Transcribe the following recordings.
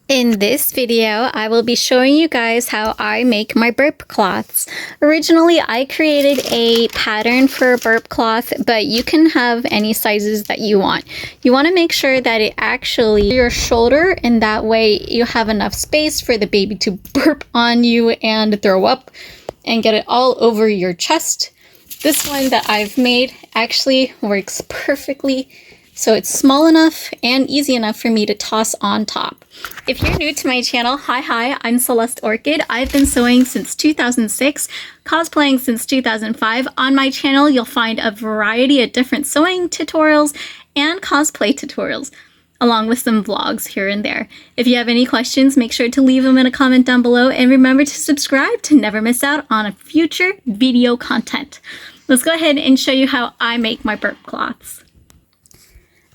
In this video, I will be showing you guys how I make my burp cloths. Originally, I created a pattern for burp cloth, but you can have any sizes that you want. You want to make sure that it actually your shoulder, and that way you have enough space for the baby to burp on you and throw up and get it all over your chest. This one that I've made actually works perfectly. So it's small enough and easy enough for me to toss on top. If you're new to my channel, hi, I'm CelesteOrchid. I've been sewing since 2006, cosplaying since 2005. On my channel, you'll find a variety of different sewing tutorials and cosplay tutorials, along with some vlogs here and there. If you have any questions, make sure to leave them in a comment down below, and remember to subscribe to never miss out on future video content. Let's go ahead and show you how I make my burp cloths.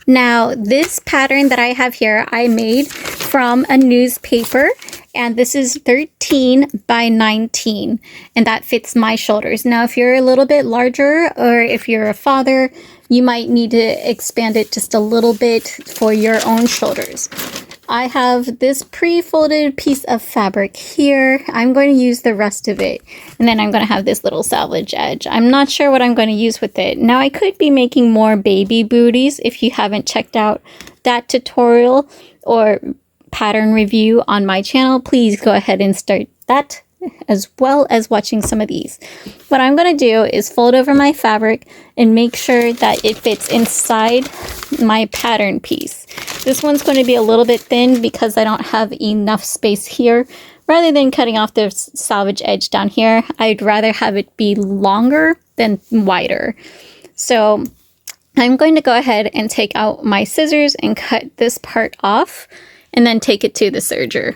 Now, this pattern that I have here, I made from a newspaper, and this is 13 by 19, and that fits my shoulders. Now, if you're a little bit larger, or if you're a father, you might need to expand it just a little bit for your own shoulders. I have this pre-folded piece of fabric here. I'm going to use the rest of it, and then I'm going to have this little salvage edge. I'm not sure what I'm going to use with it. Now, I could be making more baby booties. If you haven't checked out that tutorial or pattern review on my channel, please go ahead and start that, as well as watching some of these. What I'm going to do is fold over my fabric and make sure that it fits inside my pattern piece. This one's going to be a little bit thin because I don't have enough space here. Rather than cutting off the salvage edge down here, I'd rather have it be longer than wider. So I'm going to go ahead and take out my scissors and cut this part off, and then take it to the serger.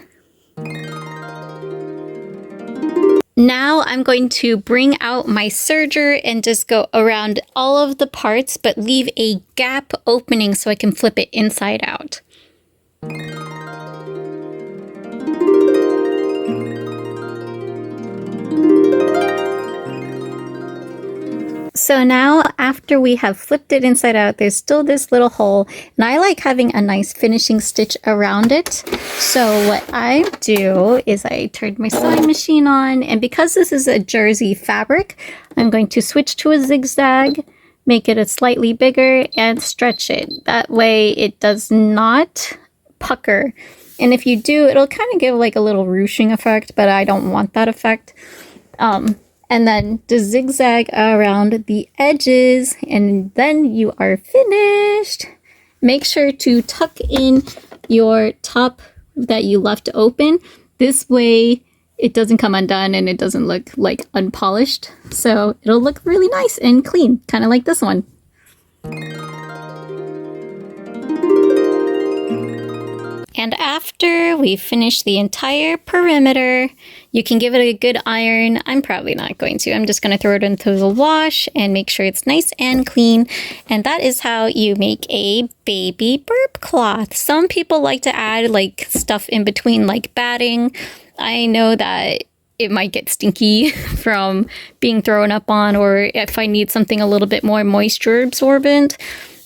Now I'm going to bring out my serger and just go around all of the parts, but leave a gap opening so I can flip it inside out. So now, after we have flipped it inside out, there's still this little hole, and I like having a nice finishing stitch around it. So what I do is I turn my sewing machine on, and because this is a jersey fabric, I'm going to switch to a zigzag, make it a slightly bigger, and stretch it. That way it does not pucker. And if you do, it'll kind of give like a little ruching effect, but I don't want that effect. And then just zigzag around the edges, and then you are finished. Make sure to tuck in your top that you left open. This way it doesn't come undone and it doesn't look like unpolished. So it'll look really nice and clean, kind of like this one. And after we finish the entire perimeter, you can give it a good iron. I'm probably not going to. I'm just going to throw it into the wash and make sure it's nice and clean. And that is how you make a baby burp cloth. Some people like to add like stuff in between, like batting. I know that it might get stinky from being thrown up on, or if I need something a little bit more moisture absorbent.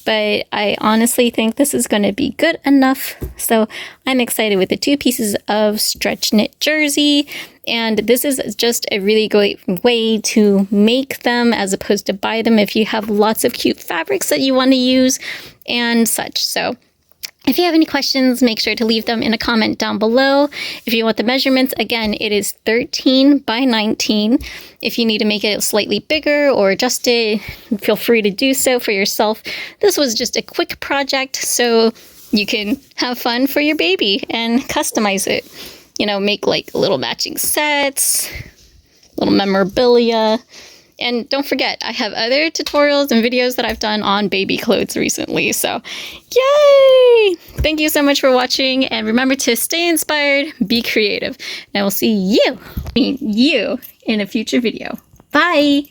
But I honestly think this is going to be good enough. So I'm excited with the 2 pieces of stretch knit jersey. And this is just a really great way to make them as opposed to buy them if you have lots of cute fabrics that you want to use and such. So if you have any questions, make sure to leave them in a comment down below. If you want the measurements, again, it is 13 by 19. If you need to make it slightly bigger or adjust it, feel free to do so for yourself. This was just a quick project, so you can have fun for your baby and customize it. You know, make like little matching sets, little memorabilia. And don't forget, I have other tutorials and videos that I've done on baby clothes recently. So, yay! Thank you so much for watching. And remember to stay inspired, be creative. And I will see you in a future video. Bye!